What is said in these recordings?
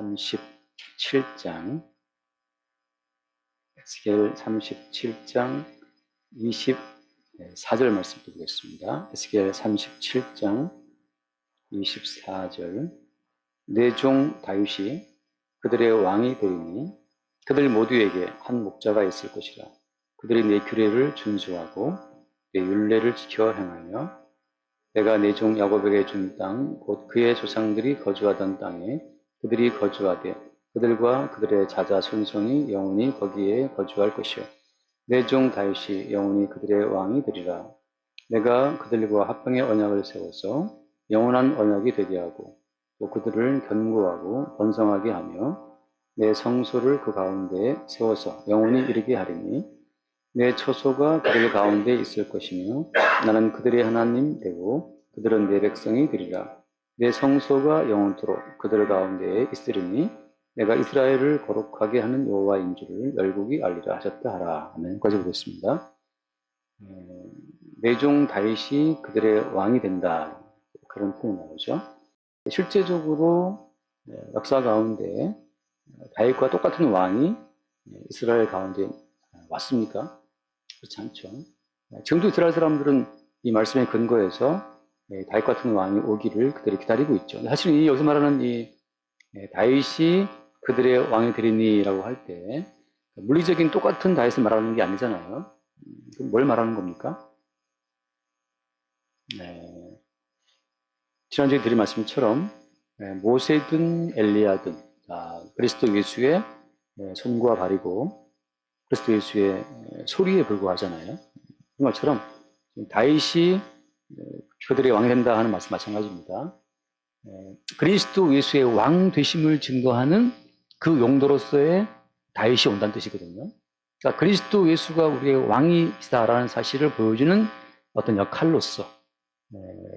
37장 에스겔 37장 24절 말씀 드리겠습니다. 에스겔 37장 24절 내 종 다윗이 그들의 왕이 되리니 그들 모두에게 한 목자가 있을 것이라. 그들이 내 규례를 준수하고 내 율례를 지켜 행하며 내가 내 종 야곱에게 준 땅 곧 그의 조상들이 거주하던 땅에 그들이 거주하되 그들과 그들의 자자손손이 영원히 거기에 거주할 것이요 내 종 다윗이 영원히 그들의 왕이 되리라. 내가 그들과 합병의 언약을 세워서 영원한 언약이 되게 하고 또 그들을 견고하고 번성하게 하며 내 성소를 그 가운데에 세워서 영원히 이르게 하리니 내 처소가 그들 가운데 있을 것이며 나는 그들의 하나님 되고 그들은 내 백성이 되리라. 내 성소가 영원토록 그들 가운데에 있으리니 내가 이스라엘을 거룩하게 하는 여호와인 줄을 열국이 알리라 하셨다 하라. 아멘. 여기까지 보겠습니다. 내 종 다윗이 그들의 왕이 된다. 그런 표현이 나오죠. 실제적으로 역사 가운데 다윗과 똑같은 왕이 이스라엘 가운데 왔습니까? 그렇지 않죠. 지금도 이스라엘 사람들은 이 말씀에 근거해서 다윗 같은 왕이 오기를 그들이 기다리고 있죠. 사실 이 여기서 말하는 이 다윗이 그들의 왕이 되리니라고 할 때 물리적인 똑같은 다윗을 말하는 게 아니잖아요. 그럼 뭘 말하는 겁니까? 지난주에 드린 말씀처럼 모세든 엘리야든 그리스도 예수의 손과 발이고 그리스도 예수의 소리에 불과하잖아요. 그 말처럼 다윗이 그들의 왕이 된다 하는 말씀 마찬가지입니다. 그리스도 예수의 왕 되심을 증거하는 그 용도로서의 다윗이 온다는 뜻이거든요. 그러니까 그리스도 예수가 우리의 왕이시다라는 사실을 보여주는 어떤 역할로서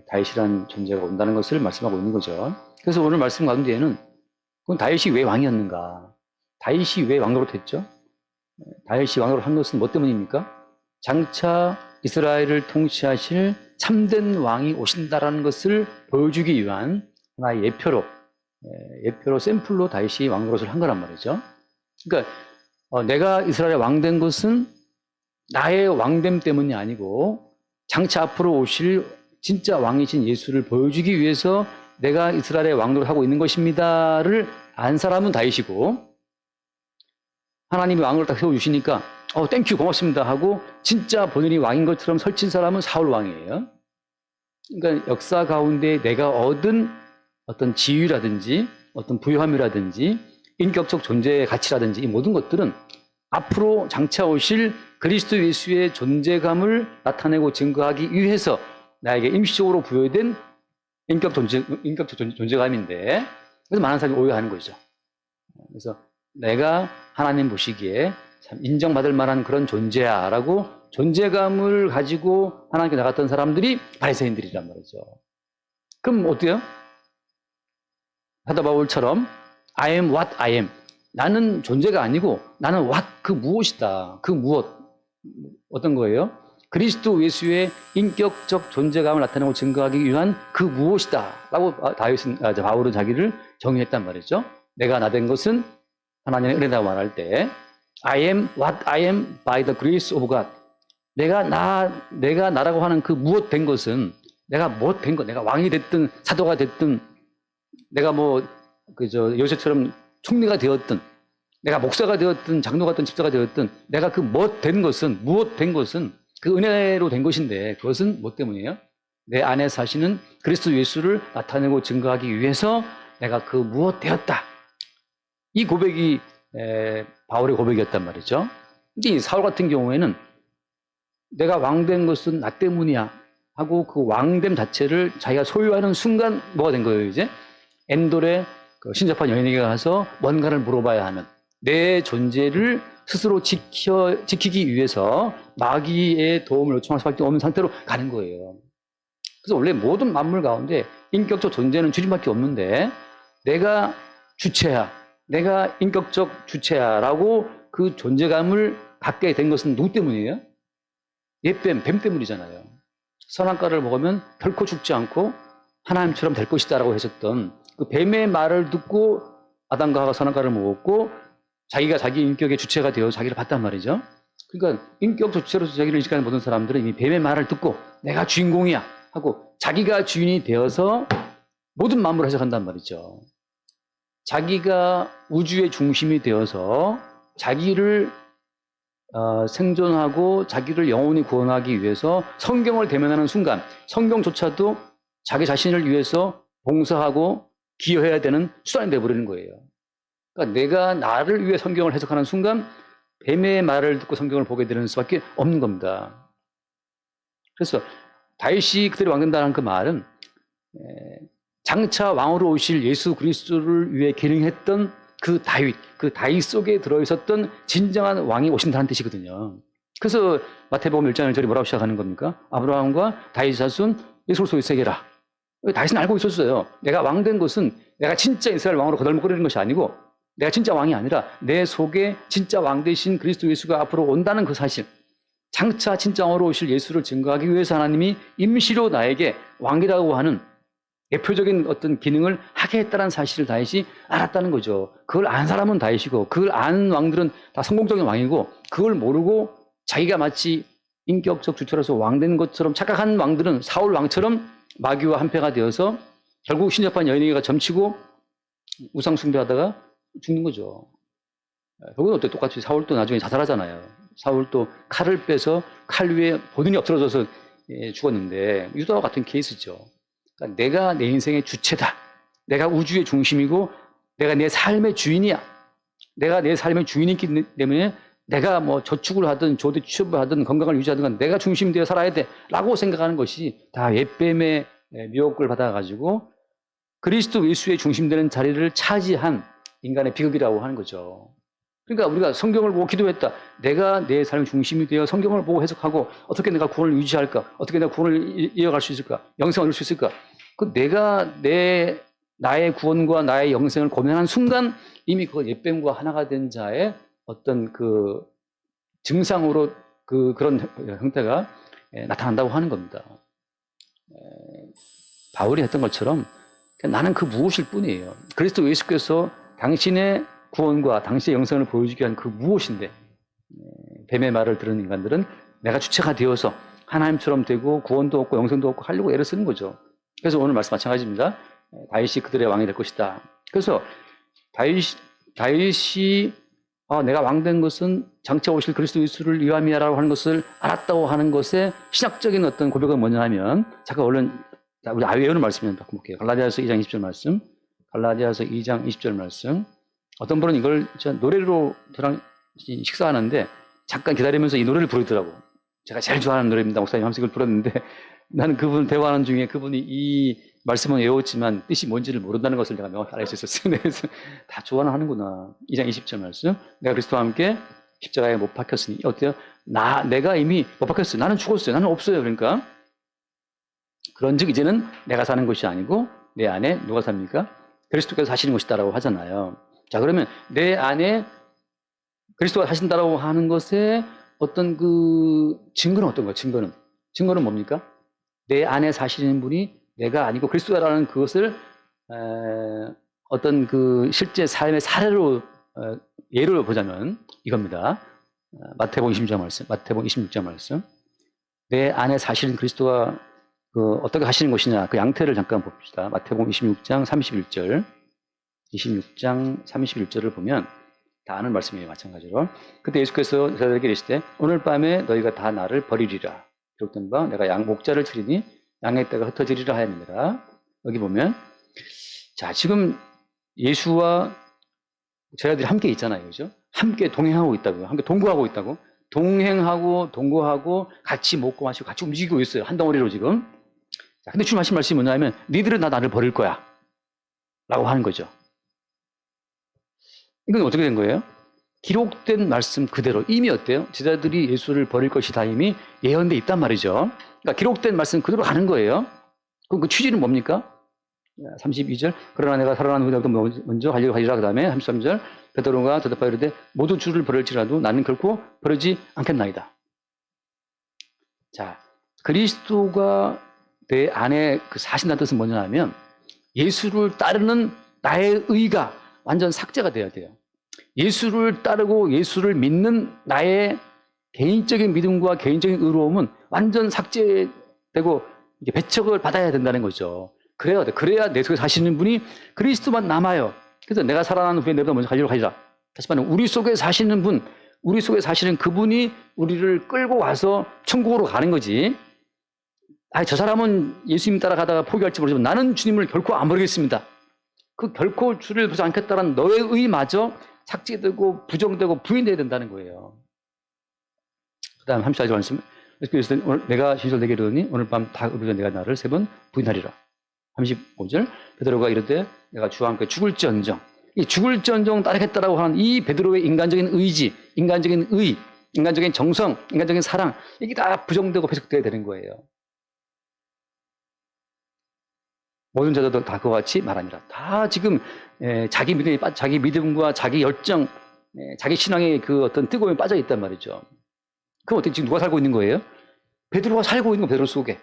다윗이라는 존재가 온다는 것을 말씀하고 있는 거죠. 그래서 오늘 말씀 가운데에는 그럼 다윗이 왜 왕이었는가? 다윗이 왜 왕으로 됐죠? 다윗이 왕으로 한 것은 뭐 때문입니까? 장차 이스라엘을 통치하실 참된 왕이 오신다라는 것을 보여주기 위한 하나의 예표로 샘플로 다윗이 왕노릇을 한 거란 말이죠. 그러니까 내가 이스라엘의 왕 된 것은 나의 왕됨 때문이 아니고 장차 앞으로 오실 진짜 왕이신 예수를 보여주기 위해서 내가 이스라엘의 왕노릇을 하고 있는 것입니다를 안 사람은 다윗이고 하나님이 왕을 딱 세워주시니까 땡큐 고맙습니다 하고 진짜 본인이 왕인 것처럼 설친 사람은 사울 왕이에요. 그러니까 역사 가운데 내가 얻은 어떤 지위라든지 어떤 부유함이라든지 인격적 존재의 가치라든지 이 모든 것들은 앞으로 장차 오실 그리스도 예수의 존재감을 나타내고 증거하기 위해서 나에게 임시적으로 부여된 인격적 존재감인데 그래서 많은 사람이 오해하는 거죠. 그래서 내가 하나님 보시기에 참 인정받을 만한 그런 존재야 라고 존재감을 가지고 하나님께 나갔던 사람들이 바리새인들이란 말이죠. 그럼 어때요? 사도 바울처럼 I am what I am. 나는 존재가 아니고 나는 what, 그 무엇이다. 그 무엇. 어떤 거예요? 그리스도 예수의 인격적 존재감을 나타내고 증거하기 위한 그 무엇이다. 라고 바울은 자기를 정의했단 말이죠. 내가 나 된 것은 하나님의 은혜라고 말할 때 I am what I am by the grace of God. 내가 나라고 하는 그 무엇 된 것은 내가 무엇 된 것, 내가 왕이 됐든 사도가 됐든 내가 요셉처럼 총리가 되었든 내가 목사가 되었든 장로가 되었든 집사가 되었든 내가 그 무엇 된 것은 그 은혜로 된 것인데 그것은 뭐 때문이에요? 내 안에 사시는 그리스도 예수를 나타내고 증거하기 위해서 내가 그 무엇 되었다. 이 고백이 바울의 고백이었단 말이죠. 근데 이 사울 같은 경우에는 내가 왕된 것은 나 때문이야 하고 그 왕됨 자체를 자기가 소유하는 순간 뭐가 된 거예요? 이제 엔돌의 신접한 여인에게 가서 뭔가를 물어봐야 하는 내 존재를 스스로 지키기 위해서 마귀의 도움을 요청할 수밖에 없는 상태로 가는 거예요. 그래서 원래 모든 만물 가운데 인격적 존재는 주님밖에 없는데 내가 주체야, 내가 인격적 주체야라고 그 존재감을 갖게 된 것은 누구 때문이에요? 뱀 때문이잖아요. 선악과를 먹으면 결코 죽지 않고 하나님처럼 될 것이다라고 했었던 그 뱀의 말을 듣고 아담과 하와가 선악과를 먹었고 자기가 자기 인격의 주체가 되어 자기를 봤단 말이죠. 그러니까 인격 주체로서 자기를 인식하는 모든 사람들은 이미 뱀의 말을 듣고 내가 주인공이야 하고 자기가 주인이 되어서 모든 만물을 해석한단 말이죠. 자기가 우주의 중심이 되어서 자기를 생존하고 자기를 영원히 구원하기 위해서 성경을 대면하는 순간 성경조차도 자기 자신을 위해서 봉사하고 기여해야 되는 수단이 되어버리는 거예요. 그러니까 내가 나를 위해 성경을 해석하는 순간 뱀의 말을 듣고 성경을 보게 되는 수밖에 없는 겁니다. 그래서 다윗이 그들이 왕된다는 그 말은 장차 왕으로 오실 예수 그리스도를 위해 기능했던 그 다윗 속에 들어있었던 진정한 왕이 오신다는 뜻이거든요. 그래서 마태복음 1장 1절이 뭐라고 시작하는 겁니까? 아브라함과 다윗 자손 예수 그리스도의 세계라. 다윗은 알고 있었어요. 내가 왕된 것은 내가 진짜 이스라엘 왕으로 거들먹거리는 것이 아니고 내가 진짜 왕이 아니라 내 속에 진짜 왕 되신 그리스도 예수가 앞으로 온다는 그 사실, 장차 진짜 왕으로 오실 예수를 증거하기 위해서 하나님이 임시로 나에게 왕이라고 하는 대표적인 어떤 기능을 하게 했다는 사실을 다윗이 알았다는 거죠. 그걸 안 사람은 다윗이고 그걸 아는 왕들은 다 성공적인 왕이고 그걸 모르고 자기가 마치 인격적 주체로서 왕된 것처럼 착각한 왕들은 사울 왕처럼 마귀와 한패가 되어서 결국 신접한 여인에게 점치고 우상 숭배하다가 죽는 거죠. 그건 어때? 똑같이 사울도 나중에 자살하잖아요. 사울도 칼을 빼서 칼 위에 본인이 엎드러져서 죽었는데 유다와 같은 케이스죠. 그러니까 내가 내 인생의 주체다. 내가 우주의 중심이고 내가 내 삶의 주인이야. 내가 내 삶의 주인이기 때문에 내가 뭐 저축을 하든 조대 취업을 하든 건강을 유지하든 내가 중심이 되어 살아야 돼 라고 생각하는 것이 다 옛뱀의 미혹을 받아가지고 그리스도 예수의 중심되는 자리를 차지한 인간의 비극이라고 하는 거죠. 그러니까 우리가 성경을 보고 기도했다. 내가 내 삶의 중심이 되어 성경을 보고 해석하고 어떻게 내가 구원을 유지할까? 어떻게 내가 구원을 이어갈 수 있을까? 영생을 얻을 수 있을까? 그 내가 나의 구원과 나의 영생을 고민하는 순간 이미 그 옛뱀과 하나가 된 자의 어떤 그 증상으로 그런 형태가 나타난다고 하는 겁니다. 바울이 했던 것처럼 나는 그 무엇일 뿐이에요. 그리스도 예수께서 당신의 구원과 당신의 영생을 보여주기 위한 그 무엇인데 뱀의 말을 들은 인간들은 내가 주체가 되어서 하나님처럼 되고 구원도 얻고 영생도 얻고 하려고 애를 쓰는 거죠. 그래서 오늘 말씀 마찬가지입니다. 다윗이 그들의 왕이 될 것이다. 그래서 다윗이 내가 왕된 것은 장차 오실 그리스도 예수를 위함이야라고 하는 것을 알았다고 하는 것의 신학적인 어떤 고백은 뭐냐 하면 잠깐 얼른 우리 외우는 말씀 좀 바꿔볼게요. 갈라디아서 2장 20절 말씀, 갈라디아서 2장 20절 말씀. 어떤 분은 이걸 노래로 저랑 식사하는데 잠깐 기다리면서 이 노래를 부르더라고. 제가 제일 좋아하는 노래입니다. 목사님 하면서 이걸 불렀는데 나는 그분 대화하는 중에 그분이 이 말씀은 외웠지만 뜻이 뭔지를 모른다는 것을 내가 명확히 알 수 있었어요. 그래서 다 좋아는 하는구나. 2장 20절 말씀. 내가 그리스도와 함께 십자가에 못 박혔으니 어때요? 내가 이미 못 박혔어요. 나는 죽었어요. 나는 없어요. 그러니까 그런즉 이제는 내가 사는 것이 아니고 내 안에 누가 삽니까? 그리스도께서 사시는 것이다라고 하잖아요. 자, 그러면 내 안에 그리스도가 사신다라고 하는 것에 어떤 그 증거는 어떤 거예요? 증거는 뭡니까? 내 안에 사시는 분이 내가 아니고 그리스도라는 그것을 어떤 그 실제 삶의 사례로 예를 보자면 이겁니다. 마태복음 26장 말씀, 마태복음 26장 말씀. 내 안에 사시는 그리스도가 어떻게 하시는 것이냐 그 양태를 잠깐 봅시다. 마태복음 26장 31절, 26장 31절을 보면 다 아는 말씀이에요. 마찬가지로. 그때 예수께서 제자들에게 이르시되 오늘 밤에 너희가 다 나를 버리리라. 기록된 바 내가 목자를 치리니 양의 떼가 흩어지리라 하였느니라. 여기 보면 자 지금 예수와 제자들이 함께 있잖아요. 그죠? 함께 동행하고 있다고요. 함께 동거하고 있다고. 동행하고 동거하고 같이 먹고 마시고 같이 움직이고 있어요. 한 덩어리로 지금. 자, 근데 주님 하신 말씀이 뭐냐면 니들은 나를 버릴 거야 라고 하는 거죠. 이건 어떻게 된 거예요? 기록된 말씀 그대로 이미 어때요? 제자들이 예수를 버릴 것이다 이미 예언돼 있단 말이죠. 그러니까 기록된 말씀 그대로 가는 거예요. 그럼 그 취지는 뭡니까? 32절 그러나 내가 살아난 후에도 먼저 가려고 하리라. 그 다음에 33절 베드로가 대답하여 이르되 모두 주를 버릴지라도 나는 결코 버리지 않겠나이다. 자, 그리스도가 내 안에 그 사신다는 뜻은 뭐냐 하면 예수를 따르는 나의 의가 완전 삭제가 돼야 돼요. 예수를 따르고 예수를 믿는 나의 개인적인 믿음과 개인적인 의로움은 완전 삭제되고 이제 배척을 받아야 된다는 거죠. 그래야 돼. 그래야 내 속에 사시는 분이 그리스도만 남아요. 그래서 내가 살아난 후에 내보다 먼저 가지러 가리라. 다시 말하면 우리 속에 사시는 분, 우리 속에 사시는 그분이 우리를 끌고 와서 천국으로 가는 거지. 저 사람은 예수님 따라가다가 포기할지 모르지만 나는 주님을 결코 안 버리겠습니다. 그 결코 주를 보지 않겠다는 너의 의마저 삭제되고 부정되고 부인돼야 된다는 거예요. 그 다음 34절 말씀. 그래서 오늘 내가 진실되게 이르노니 오늘 밤 다 의로된 내가 나를 3번 부인하리라. 35절 베드로가 이르되 내가 주와 함께 죽을지언정. 이 죽을지언정 따르겠다라고 하는 이 베드로의 인간적인 의지, 인간적인 의, 인간적인 정성, 인간적인 사랑, 이게 다 부정되고 배척되어야 되는 거예요. 모든 자들도 다 그와 같이 말하니라. 다 지금 자기 믿음과 자기 열정, 자기 신앙의 그 어떤 뜨거움에 빠져 있단 말이죠. 그럼 어떻게 지금 누가 살고 있는 거예요? 베드로가 살고 있는 거, 베드로 속에.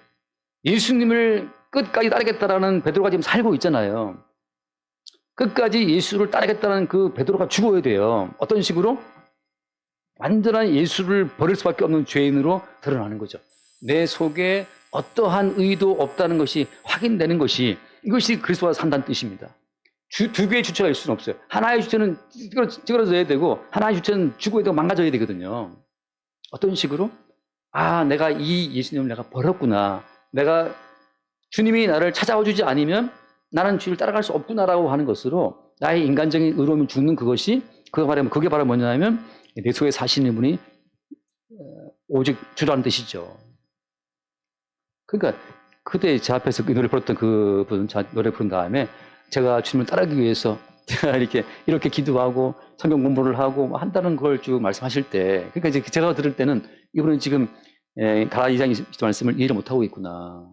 예수님을 끝까지 따르겠다라는 베드로가 지금 살고 있잖아요. 끝까지 예수를 따르겠다는 그 베드로가 죽어야 돼요. 어떤 식으로? 완전한 예수를 버릴 수밖에 없는 죄인으로 드러나는 거죠. 내 속에 어떠한 의도 없다는 것이 확인되는 것이, 이것이 그리스도와 산다는 뜻입니다. 두 개의 주체가 있을 수는 없어요. 하나의 주체는 찌그러져야 되고 하나의 주체는 죽어야 되고 망가져야 되거든요. 어떤 식으로? 내가 이 예수님을 내가 버렸구나. 내가 주님이 나를 찾아와 주지 않으면 나는 주를 따라갈 수 없구나라고 하는 것으로 나의 인간적인 의로움이 죽는 그것이, 그게 바로 뭐냐면 내 속에 사시는 분이 오직 주라는 뜻이죠. 그러니까 그때 제 앞에서 그 노래 부르던 그분 노래 부른 다음에 제가 주님을 따르기 위해서 제가 이렇게 기도하고 성경 공부를 하고 한다는 걸 쭉 말씀하실 때, 그러니까 이제 제가 들을 때는 이분은 지금 가라사도 2장 20절 말씀을 이해를 못하고 있구나.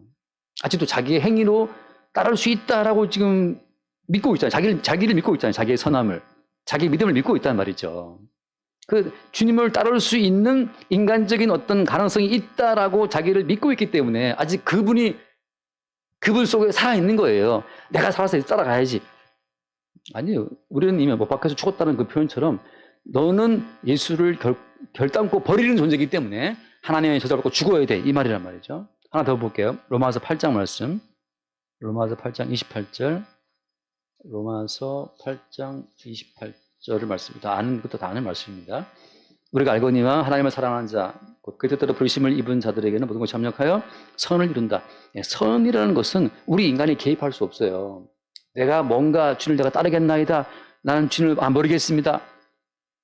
아직도 자기의 행위로 따를 수 있다라고 지금 믿고 있잖아요. 자기를 믿고 있잖아요. 자기의 선함을, 자기 믿음을 믿고 있단 말이죠. 그 주님을 따를 수 있는 인간적인 어떤 가능성이 있다라고 자기를 믿고 있기 때문에 아직 그분 속에 살아있는 거예요. 내가 살아서 따라가야지. 아니요. 우리는 이미 못 박혀서 죽었다는 그 표현처럼 너는 예수를 결단코 버리는 존재이기 때문에 하나님의 저주받고 죽어야 돼. 이 말이란 말이죠. 하나 더 볼게요. 로마서 8장 말씀. 로마서 8장 28절. 로마서 8장 28절을 말씀입니다. 아는 것도 다 아는 말씀입니다. 우리가 알거니와 하나님을 사랑하는 자, 곧 그 뜻대로 부르심을 입은 자들에게는 모든 것이 합력하여 선을 이룬다. 선이라는 것은 우리 인간이 개입할 수 없어요. 내가 뭔가 주님을 내가 따르겠나이다. 나는 주님을 안 버리겠습니다.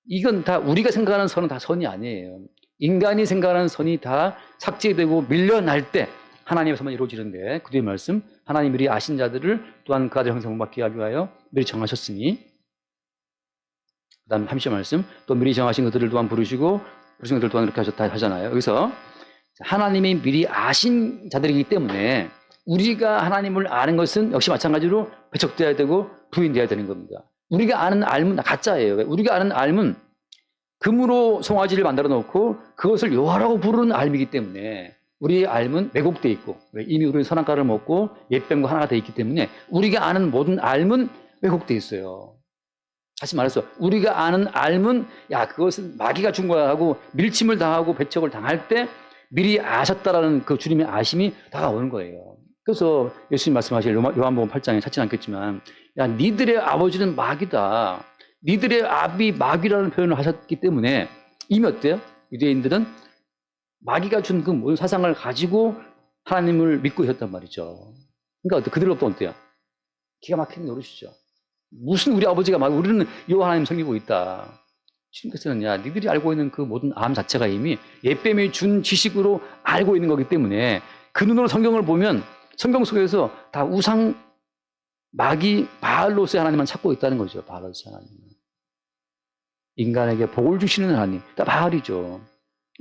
이건 다 우리가 생각하는 선은 다 선이 아니에요. 인간이 생각하는 선이 다 삭제되고 밀려날 때 하나님의 선만 이루어지는데, 그 뒤에 말씀, 하나님 미리 아신 자들을 또한 그 아들 형상을 받게 하기 위하여 미리 정하셨으니, 그 다음 30절 말씀, 또 미리 정하신 그들을 또한 부르신 그들 또한 이렇게 하셨다 하잖아요. 여기서 하나님이 미리 아신 자들이기 때문에 우리가 하나님을 아는 것은 역시 마찬가지로 배척되어야 되고 부인되어야 되는 겁니다. 우리가 아는 알은 가짜예요. 우리가 아는 알은 금으로 송아지를 만들어 놓고 그것을 여호와라고 부르는 알이기 때문에 우리의 알은 왜곡되어 있고, 이미 우리는 선악과를 먹고 옛뱀과 하나가 되어 있기 때문에 우리가 아는 모든 알은 왜곡되어 있어요. 다시 말해서 우리가 아는 알은 그것은 마귀가 준 거야 하고 밀침을 당하고 배척을 당할 때 미리 아셨다라는 그 주님의 아심이 다가오는 거예요. 그래서 예수님 말씀하실 요한복음 8장에 찾지 않겠지만, 니들의 아버지는 마귀다. 니들의 아비 마귀라는 표현을 하셨기 때문에 이미 어때요? 유대인들은 마귀가 준 그 모든 사상을 가지고 하나님을 믿고 있었단 말이죠. 그러니까 그들로부터 어때요? 기가 막히는 노릇이죠. 무슨 우리 아버지가 우리는 여호와 하나님 섬기고 있다. 주님께서는 니들이 알고 있는 그 모든 암 자체가 이미 옛뱀이 준 지식으로 알고 있는 거기 때문에 그 눈으로 성경을 보면 성경 속에서 다 우상, 마귀, 바알로스의 하나님만 찾고 있다는 거죠. 바알로스의 하나님. 인간에게 복을 주시는 하나님. 다 바알이죠.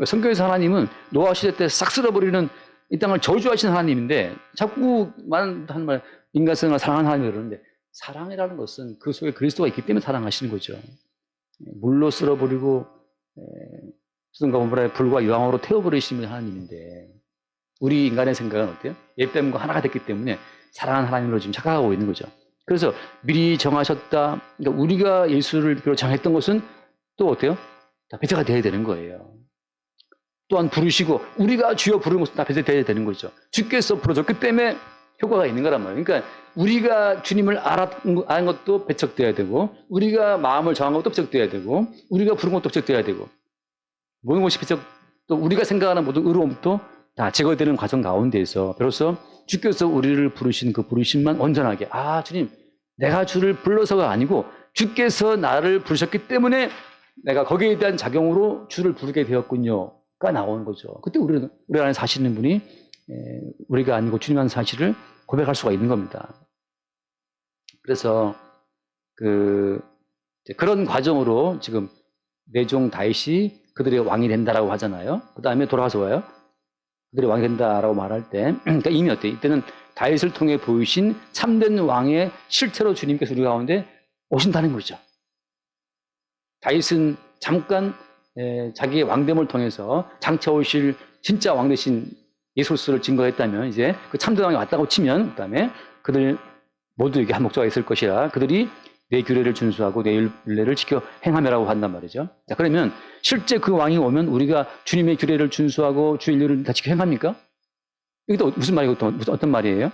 성경에서 하나님은 노아 시대 때 싹 쓸어버리는 이 땅을 저주하시는 하나님인데 자꾸만 하는 말, 인간성을 사랑하는 하나님이 그러는데, 사랑이라는 것은 그 속에 그리스도가 있기 때문에 사랑하시는 거죠. 물로 쓸어버리고 수든가 보물에 불과 유황으로 태워버리시는 하나님인데, 우리 인간의 생각은 어때요? 옛뱀과 하나가 됐기 때문에 사랑하는 하나님으로 지금 착각하고 있는 거죠. 그래서 미리 정하셨다. 그러니까 우리가 예수를 정했던 것은 또 어때요? 다 배제가 돼야 되는 거예요. 또한 부르시고 우리가 주여 부르는 것은 다 배제돼야 되는 거죠. 주께서 부르셨기 때문에 효과가 있는 거란 말이에요. 그러니까 우리가 주님을 아는 것도 배척돼야 되고, 우리가 마음을 정한 것도 배척돼야 되고, 우리가 부른 것도 배척돼야 되고, 모든 것이 배척, 또 우리가 생각하는 모든 의로움도 다 제거되는 과정 가운데에서 비로소 주께서 우리를 부르신 그 부르심만 온전하게, 주님, 내가 주를 불러서가 아니고 주께서 나를 부르셨기 때문에 내가 거기에 대한 작용으로 주를 부르게 되었군요가 나오는 거죠. 그때 우리 안에 사시는 분이 우리가 아니고 주님 안에 사실을 고백할 수가 있는 겁니다. 그래서 그런 과정으로 지금 내종 다윗이 그들의 왕이 된다라고 하잖아요. 그 다음에 돌아가서 와요. 그들의 왕이 된다라고 말할 때, 그러니까 이미 어때요? 이때는 다윗을 통해 보이신 참된 왕의 실체로 주님께서 우리 가운데 오신다는 거죠. 다윗은 잠깐 자기의 왕됨을 통해서 장차 오실 진짜 왕 되신 예수 그리스도를 증거했다면, 이제 그 참된 왕이 왔다고 치면, 그 다음에 그들 모두에게 한 목적가 있을 것이라 그들이 내 규례를 준수하고 내 율례를 지켜 행하며라고 한단 말이죠. 자, 그러면 실제 그 왕이 오면 우리가 주님의 규례를 준수하고 주의 율례를 다 지켜 행합니까? 이게 또 무슨 말이고 또 어떤 말이에요?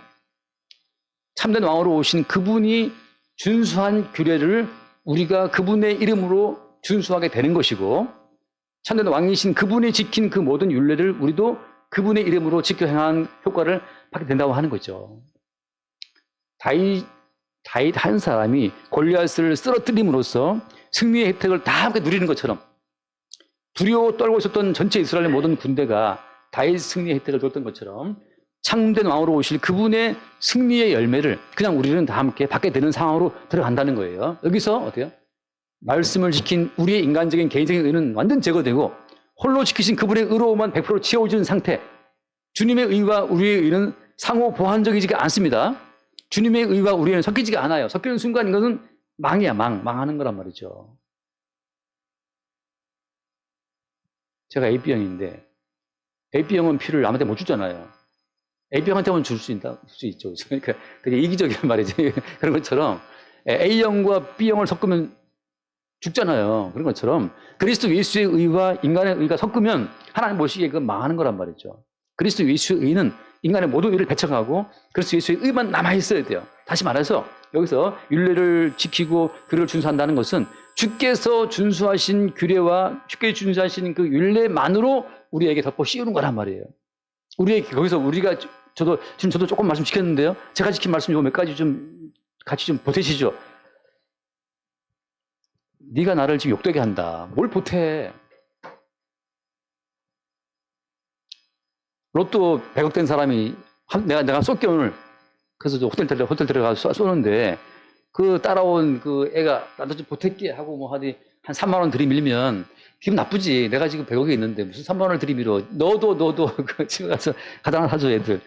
참된 왕으로 오신 그분이 준수한 규례를 우리가 그분의 이름으로 준수하게 되는 것이고, 참된 왕이신 그분이 지킨 그 모든 율례를 우리도 그분의 이름으로 지켜 행한 효과를 받게 된다고 하는 거죠. 다윗 한 사람이 골리앗을 쓰러뜨림으로써 승리의 혜택을 다 함께 누리는 것처럼, 두려워 떨고 있었던 전체 이스라엘의 모든 군대가 다윗 승리의 혜택을 줬던 것처럼, 참된 왕으로 오실 그분의 승리의 열매를 그냥 우리는 다 함께 받게 되는 상황으로 들어간다는 거예요. 여기서 어때요? 말씀을 지킨 우리의 인간적인 개인적인 의는 완전 제거되고, 홀로 지키신 그분의 의로움만 100% 채워준 상태. 주님의 의와 우리의 의는 상호 보완적이지가 않습니다. 주님의 의와 우리의 의는 섞이지가 않아요. 섞이는 순간 이것은 망이야, 망하는 거란 말이죠. 제가 AB형인데 AB형은 피를 아무한테 못 주잖아요. AB형한테만 줄 수 있죠. 그러니까 되게 이기적인 말이지. 그런 것처럼 A형과 B형을 섞으면 죽잖아요. 그런 것처럼 그리스도 예수의 의와 인간의 의가 섞으면 하나님 보시기에 그건 망하는 거란 말이죠. 그리스도 예수의 의는 인간의 모든 의를 배척하고 그리스도 예수의 의만 남아있어야 돼요. 다시 말해서 여기서 율례를 지키고 규례를 준수한다는 것은 주께서 준수하신 규례와 주께서 준수하신 그 율례만으로 우리에게 덮어 씌우는 거란 말이에요. 우리에게 거기서 우리가 저도 조금 말씀 시켰는데요. 제가 지킨 말씀 이거 몇 가지 좀 같이 좀 보태시죠. 네가 나를 지금 욕되게 한다. 뭘 보태? 로또 100억 된 사람이 내가 쏠게 오늘. 그래서 호텔 들어가서 쏘는데 그 따라온 그 애가 나도 좀 보탤게 하고 뭐 하더니 한 3만 원 들이밀면 기분 나쁘지. 내가 지금 100억이 있는데 무슨 3만 원을 들이밀어. 너도 그 집에 가서 가다 하나 사줘 애들.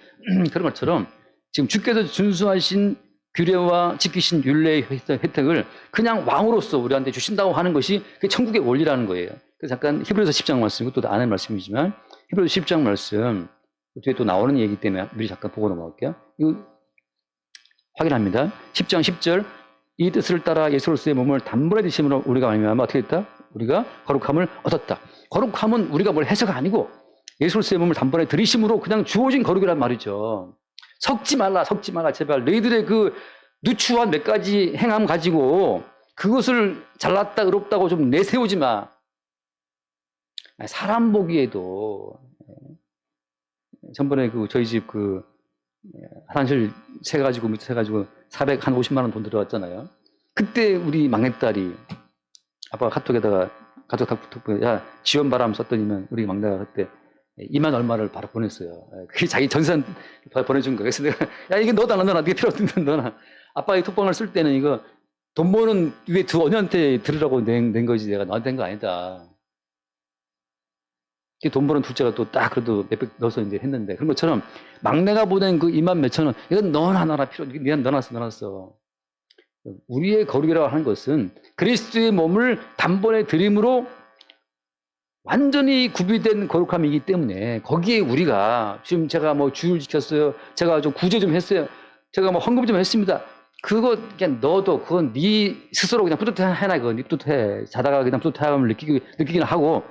그런 것처럼 지금 주께서 준수하신 규례와 지키신 율례의 혜택을 그냥 왕으로서 우리한테 주신다고 하는 것이 그게 천국의 원리라는 거예요. 그래서 잠깐 히브리서 10장 말씀, 이것도 아는 말씀이지만 히브리서 10장 말씀 뒤에 또 나오는 얘기 때문에 미리 잠깐 보고 넘어갈게요. 이거 확인합니다. 10장 10절 이 뜻을 따라 예수로서의 몸을 단번에 드심으로 우리가 말미암아 어떻게 됐다? 우리가 거룩함을 얻었다. 거룩함은 우리가 뭘 해서가 아니고 예수로서의 몸을 단번에 들이심으로 그냥 주어진 거룩이란 말이죠. 섞지 말라 제발. 너희들의 그 누추한 몇 가지 행함 가지고 그것을 잘났다 의롭다고 좀 내세우지 마. 사람 보기에도 전번에 그 저희 집 그 화장실 세가지고 450만 원 돈 들어왔잖아요. 그때 우리 막내딸이 아빠가 카톡에다가 가족 카톡에 야 지원 바람 썼더니면 우리 막내가 그때 2만 얼마를 바로 보냈어요. 그게 자기 전산 보내준 거예요. 그래서 내가 야 이게 너다 네가 필요 없는데 너나 아빠 이 톡방을 쓸 때는 이거 돈 버는 왜 두 언니한테 들으라고 낸 거지 내가 너한테 낸 거 아니다. 돈 버는 둘째가 또 딱 그래도 몇백 넣어서 이제 했는데 그런 것처럼 막내가 보낸 그 2만 몇천 원 이건 너나 나라 필요 미안 넣어놨어. 우리의 거룩이라고 하는 것은 그리스도의 몸을 단번에 드림으로 완전히 구비된 거룩함이기 때문에 거기에 우리가 지금 제가 뭐 주일 지켰어요. 제가 좀 구제 좀 했어요. 제가 뭐 헌금 좀 했습니다. 그거 그냥 너도 그건 네 스스로 그냥 뿌듯해나 그거 네 뿌듯해. 자다가 그냥 뿌듯함을 느끼긴 하고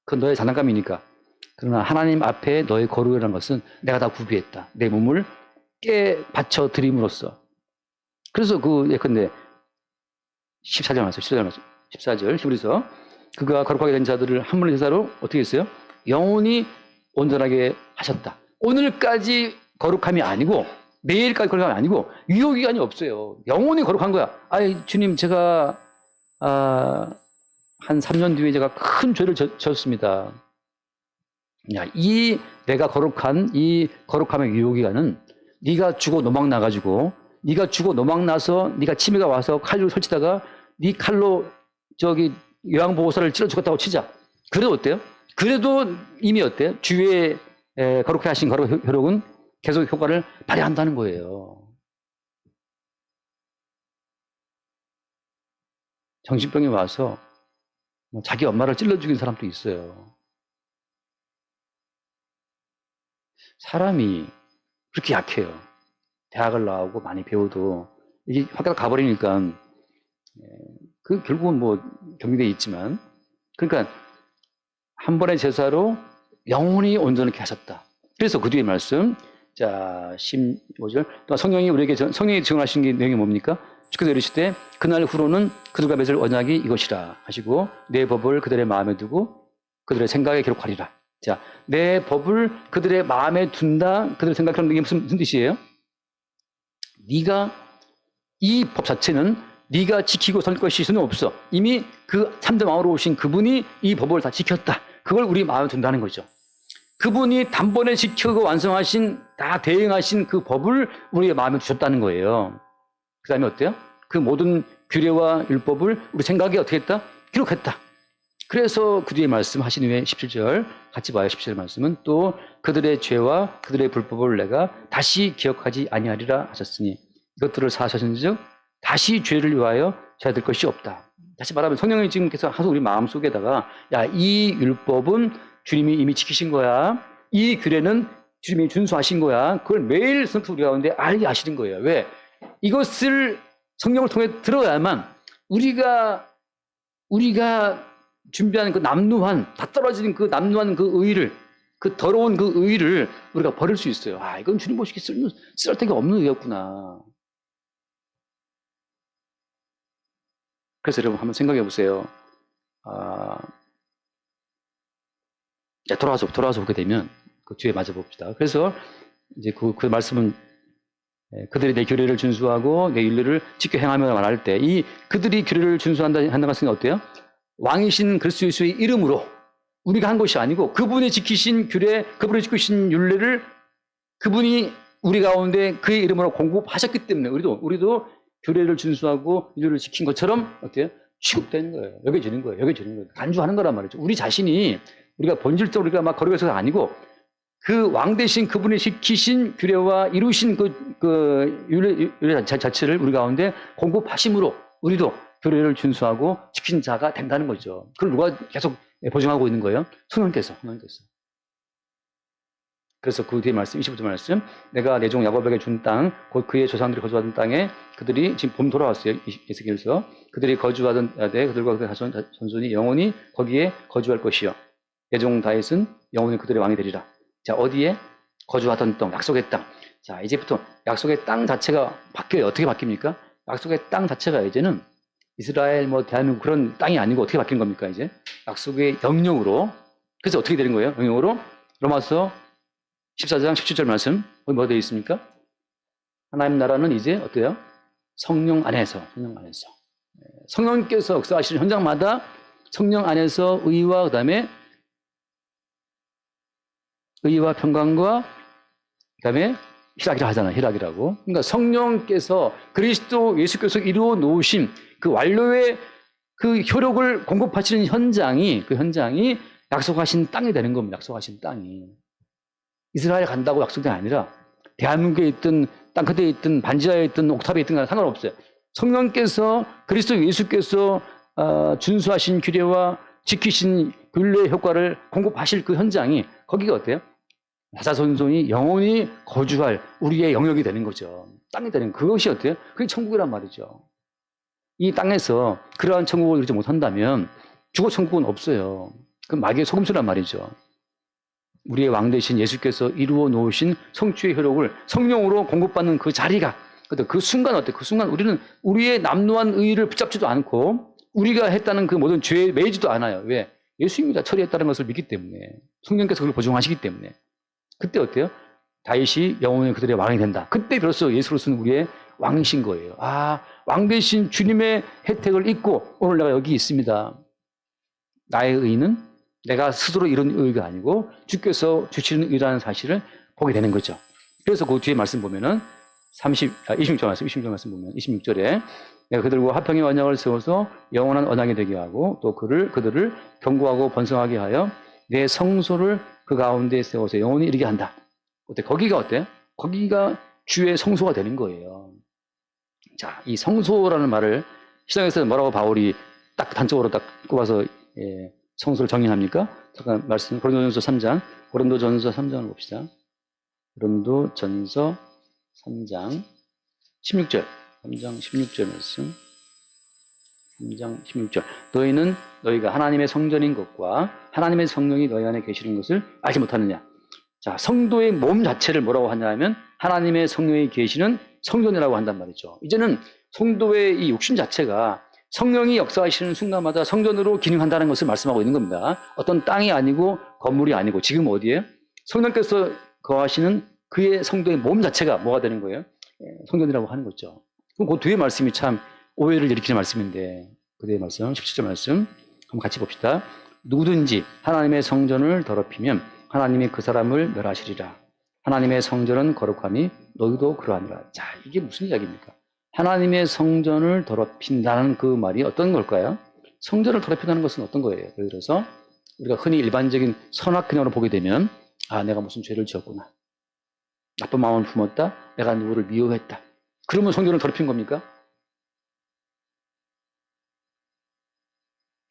그건 너의 장난감이니까. 그러나 하나님 앞에 너의 거룩이라는 것은 내가 다 구비했다. 내 몸을 바쳐 드림으로써. 그래서 예컨대 14절 말씀, 14절 히브리서 그가 거룩하게 된 자들을 한 분의 제사로 어떻게 했어요? 영원히 온전하게 하셨다. 오늘까지 거룩함이 아니고 내일까지 거룩함이 아니고 유효기간이 없어요. 영원히 거룩한 거야. 주님 제가 한 3년 뒤에 제가 큰 죄를 졌습니다. 야, 내가 거룩한 이 거룩함의 유효기간은 네가 죽어 노막 나가지고 네가 죽어 노막 나서 네가 치매가 와서 칼로 설치다가 네 칼로 요양보호사를 찔러 죽었다고 치자. 그래도 어때요? 그래도 이미 어때요? 주위에 거룩해 하신 거룩 효력은 계속 효과를 발휘한다는 거예요. 정신병이 와서 자기 엄마를 찔러 죽인 사람도 있어요. 사람이 그렇게 약해요. 대학을 나오고 많이 배워도 이게 학교가 가버리니까 결국은 경계돼 있지만 그러니까 한 번의 제사로 영원히 온전하게 하셨다. 그래서 그 뒤에 말씀 15절 또 성령이 증언하신 게 내용이 뭡니까? 주께서 이르시되 그날 후로는 그들과 맺을 언약이 이것이라 하시고 내 법을 그들의 마음에 두고 그들의 생각에 기록하리라. 내 법을 그들의 마음에 둔다. 그들의 생각하는 게 무슨 뜻이에요? 네가 이 법 자체는 네가 지키고 설 것이 전혀 없어. 이미 그 참된 왕으로 오신 그분이 이 법을 다 지켰다. 그걸 우리 마음에 둔다는 거죠. 그분이 단번에 지키고 완성하신 다 대행하신 그 법을 우리의 마음에 두셨다는 거예요. 그 다음에 어때요? 그 모든 규례와 율법을 우리 생각에 어떻게 했다? 기록했다. 그래서 그 뒤에 말씀하신 후에 17절 같이 봐요. 17절 말씀은 또 그들의 죄와 그들의 불법을 내가 다시 기억하지 아니하리라 하셨으니 이것들을 사하셨은즉 다시 죄를 위하여 죄야 될 것이 없다. 다시 말하면 성령이 지금 계속 하소 우리 마음속에다가 이 율법은 주님이 이미 지키신 거야. 이 규례는 주님이 준수하신 거야. 그걸 매일 성도 우리 가운데 알게 하시는 거예요. 왜? 이것을 성령을 통해 들어야만 우리가 준비한 그 남루한 다 떨어지는 그 남루한 그 의의를 그 더러운 그 의의를 우리가 버릴 수 있어요. 이건 주님 보시기 쓸데가 없는 의였구나. 그래서 여러분 한번 생각해 보세요. 돌아와서 보게 되면 그 뒤에 맞아 봅시다. 그래서 이제 그 말씀은 그들이 내 규례를 준수하고 내 윤례를 지켜 행하며 말할 때 이 그들이 규례를 준수한다는 것은 어때요? 왕이신 그리스도 예수의 이름으로 우리가 한 것이 아니고 그분이 지키신 규례, 그분이 지키신 윤례를 그분이 우리 가운데 그의 이름으로 공급하셨기 때문에 우리도 규례를 준수하고 윤례를 지킨 것처럼 어때요? 취급되는 거예요. 여겨지는 거예요. 간주하는 거란 말이죠. 우리 자신이 우리가 본질적으로 우리가 막 거룩해서가 아니고 그 왕 대신 그분이 지키신 규례와 이루신 그 윤례 자체를 우리 가운데 공급하심으로 우리도 규례를 준수하고 지킨 자가 된다는 거죠. 그걸 누가 계속 보증하고 있는 거예요? 성령께서. 그래서 그 뒤에 말씀, 25절 말씀, 내가 내 종 야곱에게 준 땅, 곧 그의 조상들이 거주하던 땅에 그들이 지금 봄 돌아왔어요. 에스겔에서 그들이 거주하던 때 그들과 그들의 자손이 영원히 거기에 거주할 것이요. 내 종 다윗은 영원히 그들의 왕이 되리라. 어디에? 거주하던 땅, 약속의 땅. 이제부터 약속의 땅 자체가 바뀌어요. 어떻게 바뀝니까? 약속의 땅 자체가 이제는 이스라엘, 대한민국 그런 땅이 아니고 어떻게 바뀌는 겁니까, 이제? 약속의 영역으로. 그래서 어떻게 되는 거예요? 영역으로? 로마서 14장 17절 말씀. 거기 뭐 되어 있습니까? 하나님 나라는 이제 어때요? 성령 안에서. 성령께서 역사하시는 현장마다 성령 안에서 의와 그다음에 의와 평강과 그다음에 희락이라 하잖아요. 희락이라고. 그러니까 성령께서 그리스도 예수께서 이루어 놓으신 그 완료의 그 효력을 공급하시는 현장이 약속하신 땅이 되는 겁니다. 약속하신 땅이. 이스라엘 간다고 약속이 아니라 대한민국에 있든 땅 끝에 있든 반지하에 있든 옥탑에 있든 간 상관없어요. 성령께서 그리스도 예수께서 준수하신 규례와 지키신 율례의 효과를 공급하실 그 현장이 거기가 어때요? 사사손손이 영원히 거주할 우리의 영역이 되는 거죠. 땅이 되는 그것이 어때요? 그게 천국이란 말이죠. 이 땅에서 그러한 천국을 이루지 못한다면 죽어 천국은 없어요. 그건 마귀의 속임수란 말이죠. 우리의 왕 대신 예수께서 이루어 놓으신 성취의 효력을 성령으로 공급받는 그 자리가, 그 순간 어때? 그 순간 우리는 우리의 남루한 의의를 붙잡지도 않고 우리가 했다는 그 모든 죄에 매이지도 않아요. 왜? 예수님이 다 처리했다는 것을 믿기 때문에, 성령께서 그걸 보증하시기 때문에. 그때 어때요? 다윗이 영원히 그들의 왕이 된다. 그때 비로소 예수로서는 우리의 왕이신 거예요. 아, 왕 대신 주님의 혜택을 잊고 오늘 내가 여기 있습니다. 나의 의는 내가 스스로 이룬 의가 아니고 주께서 주시는 의라는 사실을 보게 되는 거죠. 그래서 그 뒤에 말씀 보면은 26절 말씀 보면 26절에 내가 그들과 화평의 언약을 세워서 영원한 언약이 되게 하고 또 그들을 견고하고 번성하게 하여 내 성소를 그 가운데 세워서 영원히 이르게 한다. 어때? 거기가 어때? 거기가 주의 성소가 되는 거예요. 자, 이 성소라는 말을 시장에서 뭐라고 바울이 딱 단적으로 딱 꼽아서 성소를 정의합니까? 잠깐 말씀, 고린도전서 3장을 봅시다. 고린도전서 3장 16절, 3장 16절 말씀. 3장 16절. 너희는 너희가 하나님의 성전인 것과 하나님의 성령이 너희 안에 계시는 것을 알지 못하느냐. 자, 성도의 몸 자체를 뭐라고 하냐면 하나님의 성령이 계시는 성전이라고 한단 말이죠. 이제는 성도의 이 육신 자체가 성령이 역사하시는 순간마다 성전으로 기능한다는 것을 말씀하고 있는 겁니다. 어떤 땅이 아니고 건물이 아니고 지금 어디에? 성령께서 거하시는 그의 성도의 몸 자체가 뭐가 되는 거예요? 성전이라고 하는 거죠. 그럼 그 뒤에 말씀이 참 오해를 일으키는 말씀인데 그 뒤에 말씀, 17절 말씀 한번 같이 봅시다. 누구든지 하나님의 성전을 더럽히면 하나님이 그 사람을 멸하시리라. 하나님의 성전은 거룩하니 너희도 그러하니라. 자, 이게 무슨 이야기입니까? 하나님의 성전을 더럽힌다는 그 말이 어떤 걸까요? 성전을 더럽힌다는 것은 어떤 거예요? 예를 들어서 우리가 흔히 일반적인 선악견으로 보게 되면 아, 내가 무슨 죄를 지었구나. 나쁜 마음을 품었다. 내가 누구를 미워했다. 그러면 성전을 더럽힌 겁니까?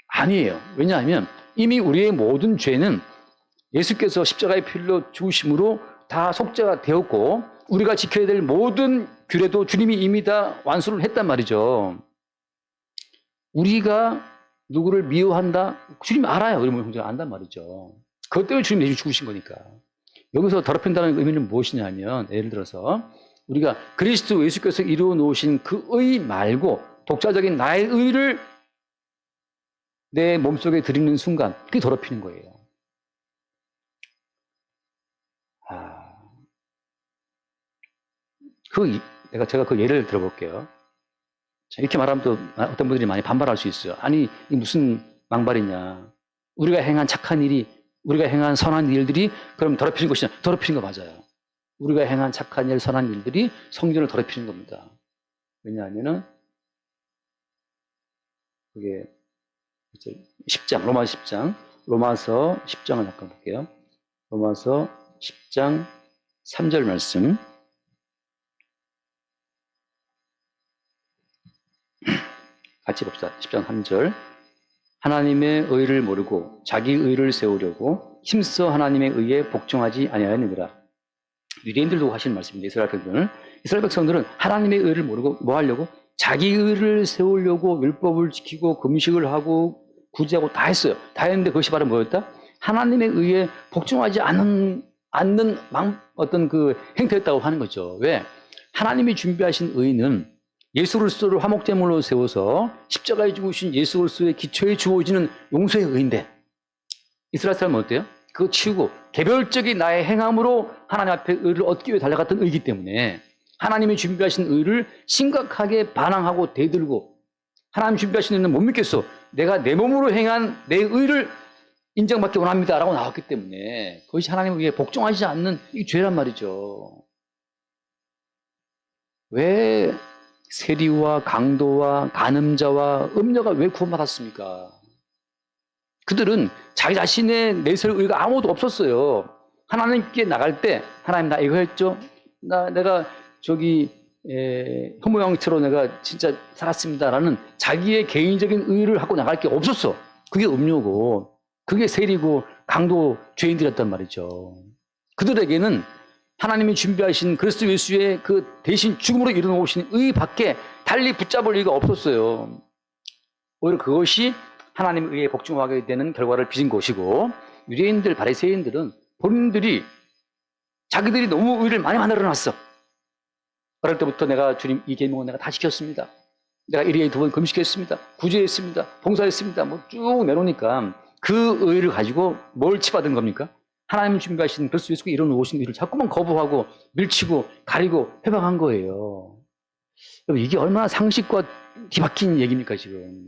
아니에요. 왜냐하면 이미 우리의 모든 죄는 예수께서 십자가의 피로 죽으심으로 다 속죄가 되었고 우리가 지켜야 될 모든 규례도 주님이 이미 다 완수를 했단 말이죠. 우리가 누구를 미워한다? 주님이 알아요. 그러면 형제가 안단 말이죠. 그것 때문에 주님이 내주 죽으신 거니까. 여기서 더럽힌다는 의미는 무엇이냐면 예를 들어서 우리가 그리스도 예수께서 이루어 놓으신 그 의 말고 독자적인 나의 의를 내 몸속에 들이는 순간 그게 더럽히는 거예요. 제가 그 예를 들어볼게요. 이렇게 말하면 또 어떤 분들이 많이 반발할 수 있어요. 아니, 이 무슨 망발이냐. 우리가 행한 착한 일이, 우리가 행한 선한 일들이 그럼 더럽히는 것이냐. 더럽히는 거 맞아요. 우리가 행한 착한 일, 선한 일들이 성전을 더럽히는 겁니다. 왜냐하면은, 그게, 10장, 로마서 10장을 잠깐 볼게요. 로마서 10장 3절 말씀. 같이 봅시다. 10장 3절. 하나님의 의를 모르고 자기 의를 세우려고 힘써 하나님의 의에 복종하지 아니하였느니라. 유대인들도 하시는 말씀입니다. 이스라엘 백성들은 하나님의 의를 모르고 뭐 하려고? 자기 의를 세우려고 율법을 지키고 금식을 하고 구제하고 다 했어요. 다 했는데 그것이 바로 뭐였다? 하나님의 의에 복종하지 않는 어떤 그 행태였다고 하는 거죠. 왜? 하나님이 준비하신 의는 예수 그리스도를 화목제물로 세워서 십자가에 죽으신 예수 그리스도의 기초에 주어지는 용서의 의인데 이스라엘 사람은 어때요? 그거 치우고 개별적인 나의 행함으로 하나님 앞에 의를 얻기 위해 달려갔던 의이기 때문에 하나님이 준비하신 의를 심각하게 반항하고 대들고 하나님 준비하신 의는 못 믿겠어. 내가 내 몸으로 행한 내 의를 인정받기 원합니다 라고 나왔기 때문에 그것이 하나님을 위해 복종하지 않는 이 죄란 말이죠. 왜 세리와 강도와 간음자와 음녀가 왜 구원받았습니까? 그들은 자기 자신의 내세울 의가 아무도 없었어요. 하나님께 나갈 때 하나님 나 이거 했죠? 내가 혐오양처로 내가 진짜 살았습니다라는 자기의 개인적인 의를 갖고 나갈 게 없었어. 그게 음녀고 그게 세리고 강도 죄인들이었단 말이죠. 그들에게는 하나님이 준비하신 그리스도 예수의 그 대신 죽음으로 이루어오신 의 밖에 달리 붙잡을 의가 없었어요. 오히려 그것이 하나님의 의에 복종하게 되는 결과를 빚은 것이고, 유대인들, 바리새인들은 본인들이 자기들이 너무 의를 많이 만들어놨어. 어릴 때부터 내가 주님 이 계명은 내가 다 지켰습니다. 내가 1일에 2번 금식했습니다. 구제했습니다. 봉사했습니다. 뭐 쭉 내놓으니까 그 의를 가지고 뭘 치받은 겁니까? 하나님 준비하신 그리스도 예수가 이뤄놓으신 일을 자꾸만 거부하고 밀치고 가리고 회방한 거예요. 이게 얼마나 상식과 뒤바뀐 얘기입니까 지금.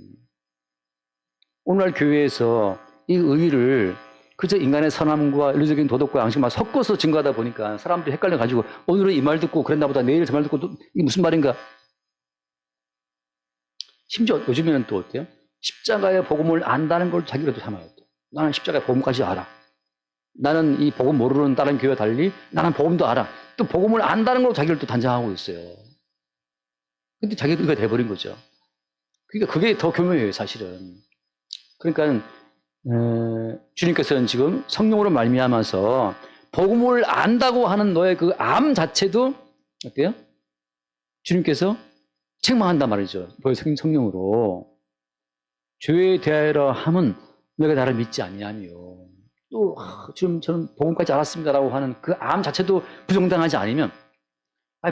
오늘날 교회에서 이 의를 그저 인간의 선함과 윤리적인 도덕과 양식만 섞어서 증거하다 보니까 사람들이 헷갈려가지고 오늘은 이 말 듣고 그랬나 보다 내일 저 말 듣고 또 이게 무슨 말인가. 심지어 요즘에는 또 어때요? 십자가의 복음을 안다는 걸 자기라도 삼아요. 나는 십자가의 복음까지 알아. 나는 이 복음 모르는 다른 교회와 달리 나는 복음도 알아. 또 복음을 안다는 걸로 자기를 또 단정하고 있어요. 근데 자기가 의가 돼버린 거죠. 그러니까 그게 더 교묘해요, 사실은. 그러니까 주님께서는 지금 성령으로 말미암아서 복음을 안다고 하는 너의 그 암 자체도 어때요? 주님께서 책망한단 말이죠. 성령으로. 죄에 대하여 함은 너희가 나를 믿지 않냐며. 또 지금 저는 복음까지 알았습니다라고 하는 그 암 자체도 부정당하지 않으면,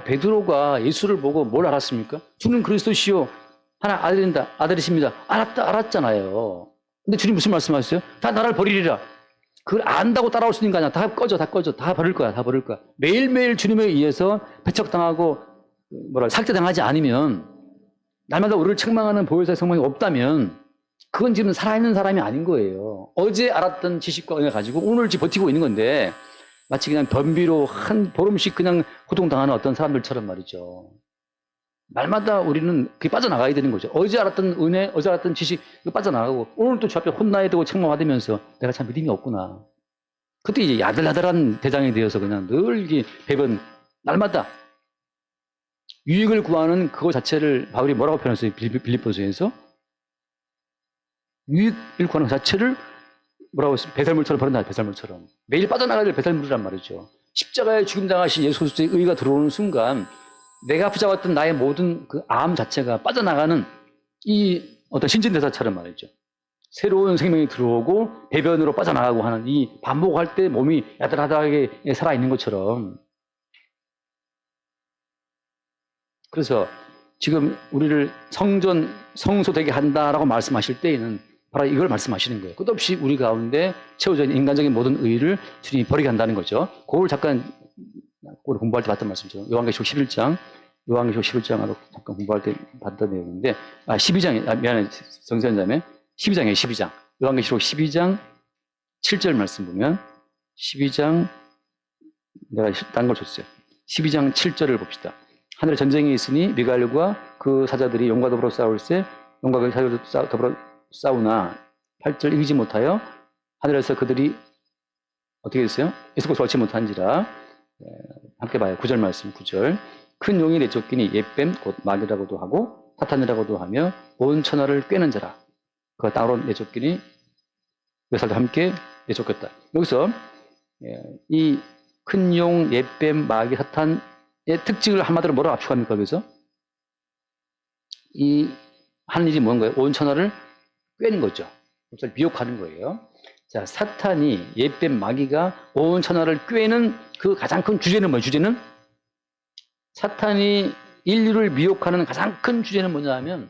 베드로가 예수를 보고 뭘 알았습니까? 주는 그리스도시요 하나 아들이십니다. 알았잖아요. 근데 주님 무슨 말씀하셨어요? 다 나를 버리리라. 그걸 안다고 따라올 수 있는 거 아니야. 다 꺼져. 다 버릴 거야. 매일매일 주님에 의해서 배척당하고 삭제당하지 않으면, 날마다 우리를 책망하는 보혜사의 성령이 없다면 그건 지금 살아있는 사람이 아닌 거예요. 어제 알았던 지식과 은혜 가지고 오늘 지금 버티고 있는 건데, 마치 그냥 변비로 한 보름씩 그냥 고통당하는 어떤 사람들처럼 말이죠. 날마다 우리는 그게 빠져나가야 되는 거죠. 어제 알았던 은혜, 어제 알았던 지식, 이거 빠져나가고, 오늘 또 주 앞에 혼나야 되고 책망받으면서 내가 참 믿음이 없구나. 그때 이제 야들야들한 대장이 되어서 그냥 늘 이게 배변, 날마다 유익을 구하는 그거 자체를 바울이 뭐라고 표현했어요? 빌립보서에서? 유익을 구하는 것 자체를 뭐라고 했어요? 배설물처럼 버린다, 배설물처럼. 매일 빠져나가야 될 배설물이란 말이죠. 십자가에 죽임당하신 예수 그리스도의 의가 들어오는 순간, 내가 붙잡았던 나의 모든 그 암 자체가 빠져나가는 이 어떤 신진대사처럼 말이죠. 새로운 생명이 들어오고 배변으로 빠져나가고 하는 이 반복할 때 몸이 야들야들하게 살아있는 것처럼. 그래서 지금 우리를 성소되게 한다라고 말씀하실 때에는 바로 이걸 말씀하시는 거예요. 끝없이 우리 가운데 채워져 있는 인간적인 모든 의의를 주님이 버리게 한다는 거죠. 그걸 잠깐 우리 공부할 때 봤던 말씀이죠. 요한계시록 11장으로 잠깐 공부할 때 봤던 내용인데, 12장에, 정선자매 12장이에요, 12장. 요한계시록 12장 7절 말씀 보면, 12장, 내가 딴 걸 줬어요. 12장 7절을 봅시다. 하늘에 전쟁이 있으니 미가엘과 그 사자들이 용과 더불어 싸울세, 용과 그 사자들도 더불어 싸우나 8절 이기지 못하여 하늘에서 그들이 어떻게 됐어요? 예수께서 얻지 못한지라. 함께 봐요. 9절 말씀, 9절. 큰 용이 내쫓기니 옛뱀 곧 마귀라고도 하고 사탄이라고도 하며 온 천하를 꿰는 자라. 그가 땅으로 내쫓기니 몇 살도 함께 내쫓겼다. 여기서 이 큰 용, 옛뱀, 마귀, 사탄의 특징을 한마디로 뭐라고 압축합니까? 그래서 이 하는 일이 뭔가요? 온 천하를 꿰는 거죠. 미혹하는 거예요. 자, 사탄이, 옛뱀, 마귀가 온 천하를 꿰는 그 가장 큰 주제는 뭐예요? 주제는? 사탄이 인류를 미혹하는 가장 큰 주제는 뭐냐 하면,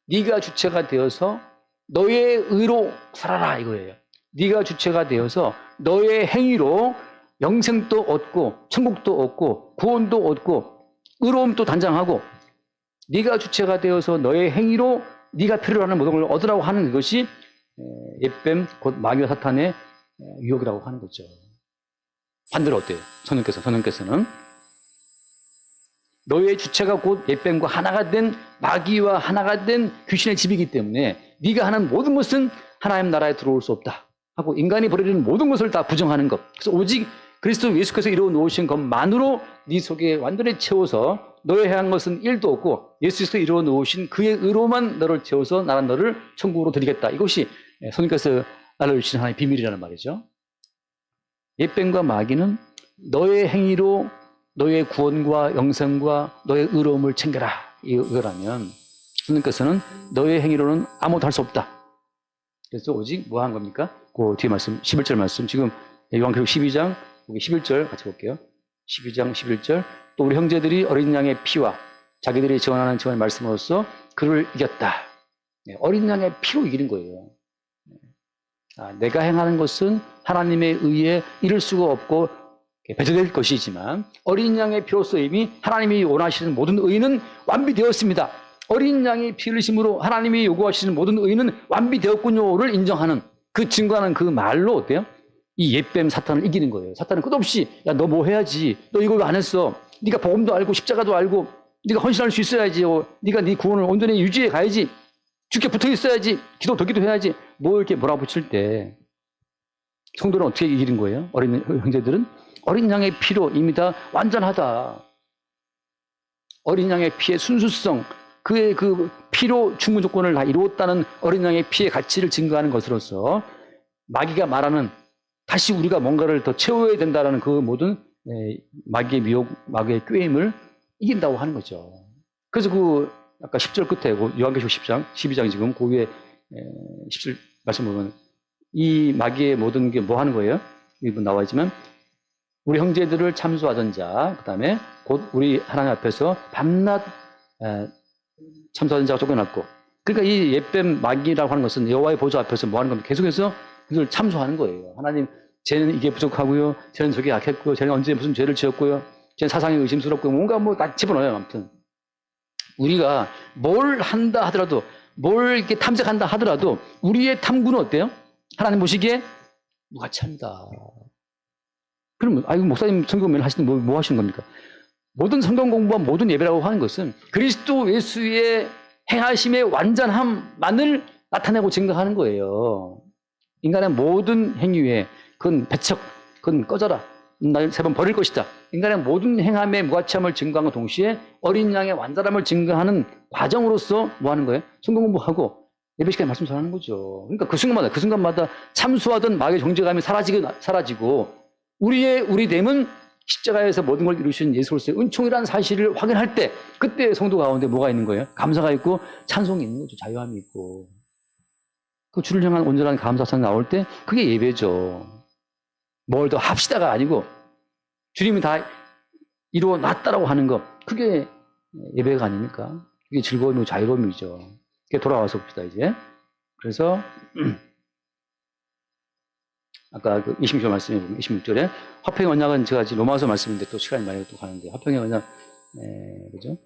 네가 주체가 되어서 너의 의로 살아라 이거예요. 네가 주체가 되어서 너의 행위로 영생도 얻고 천국도 얻고 구원도 얻고 의로움도 단장하고, 네가 주체가 되어서 너의 행위로 네가 필요로 하는 모든 걸 얻으라고 하는 것이 옛뱀 곧 마귀와 사탄의 유혹이라고 하는 거죠. 반대로 어때요? 성령께서는 너의 주체가 곧 옛뱀과 하나가 된 마귀와 하나가 된 귀신의 집이기 때문에 네가 하는 모든 것은 하나님 나라에 들어올 수 없다 하고, 인간이 벌이는 모든 것을 다 부정하는 것. 그래서 오직 그리스도 예수께서 이루어 놓으신 것만으로 네 속에 완전히 채워서 너의 해한 것은 1도 없고 예수께서 이루어 놓으신 그의 의로만 너를 채워서 나는 너를 천국으로 드리겠다. 이것이 성령께서 알려주신 하나님의 비밀이라는 말이죠. 옛뱀과 마귀는 너의 행위로 너의 구원과 영생과 너의 의로움을 챙겨라. 이거라면 주님께서는 너의 행위로는 아무것도 할 수 없다. 그래서 오직 뭐 한 겁니까? 그 뒤에 말씀 11절 말씀 지금 요한계시록 12장 여기 11절 같이 볼게요. 12장 11절 또 우리 형제들이 어린 양의 피와 자기들이 증언하는 증언의 말씀으로써 그를 이겼다. 어린 양의 피로 이기는 거예요. 내가 행하는 것은 하나님의 의에 이를 수가 없고 배제될 것이지만 어린 양의 피로써 이미 하나님이 원하시는 모든 의는 완비되었습니다. 어린 양의 피 흘리심으로 하나님이 요구하시는 모든 의는 완비되었군요를 인정하는 그 증거하는 그 말로 어때요? 이 옛뱀 사탄을 이기는 거예요. 사탄은 끝없이 야, 너 뭐 해야지. 너 이거 왜 안 했어? 네가 복음도 알고 십자가도 알고 네가 헌신할 수 있어야지. 네가 네 구원을 온전히 유지해 가야지. 죽게 붙어 있어야지. 기도 더 기도해야지. 뭐 이렇게 몰아붙일 때 성도는 어떻게 이기는 거예요? 어린 형제들은 어린 양의 피로 이미 다 완전하다. 어린 양의 피의 순수성, 그의 그 피로 충분 조건을 다 이루었다는 어린 양의 피의 가치를 증거하는 것으로서 마귀가 말하는 다시 우리가 뭔가를 더 채워야 된다는 그 모든 마귀의 미혹, 마귀의 꾀임을 이긴다고 하는 거죠. 그래서 그 아까 10절 끝에 요한계시록 10장, 12장 지금 그 위에 17 말씀 보면 이 마귀의 모든 게 뭐 하는 거예요? 여기 나와 있지만 우리 형제들을 참수하던 자, 그 다음에 곧 우리 하나님 앞에서 밤낮 참수하던 자가 쫓겨났고, 그러니까 이 옛뱀 마귀라고 하는 것은 여호와의 보좌 앞에서 뭐 하는 겁니까? 계속해서 그들 참수하는 거예요. 하나님, 쟤는 이게 부족하고요, 쟤는 저게 약했고요, 쟤는 언제 무슨 죄를 지었고요, 쟤는 사상이 의심스럽고 뭔가 뭐 다 집어넣어요. 아무튼 우리가 뭘 한다 하더라도, 뭘 이렇게 탐색한다 하더라도 우리의 탐구는 어때요? 하나님 보시기에 무가치합니다. 그러면 이거 목사님 성경 공부를 하시는 뭐 하시는 겁니까? 모든 성경 공부와 모든 예배라고 하는 것은 그리스도 예수의 행하심의 완전함만을 나타내고 증거하는 거예요. 인간의 모든 행위에 그건 배척, 그건 꺼져라, 날 세 번 버릴 것이다. 인간의 모든 행함의 무가치함을 증거하는 동시에 어린 양의 완전함을 증거하는 과정으로서 뭐 하는 거예요? 성경 공부하고 예배 시간에 말씀 전하는 거죠. 그러니까 그 순간마다 참수하던 마귀의 존재감이 사라지고 우리 됨은 십자가에서 모든 걸 이루신 예수로서의 은총이라는 사실을 확인할 때 그때 성도 가운데 뭐가 있는 거예요? 감사가 있고 찬송이 있는 거죠. 자유함이 있고. 그 주를 향한 온전한 감사상 나올 때 그게 예배죠. 뭘 더 합시다가 아니고 주님이 다 이루어 놨다라고 하는 것, 그게 예배가 아닙니까? 그게 즐거움이고 자유로움이죠. 그게 돌아와서 봅시다 이제. 그래서 아까 그 26절 말씀해 보면 26절에 화평의 언약은 제가 지금 로마서 말씀인데 또 시간이 많이 또 가는데 화평의 언약, 그죠?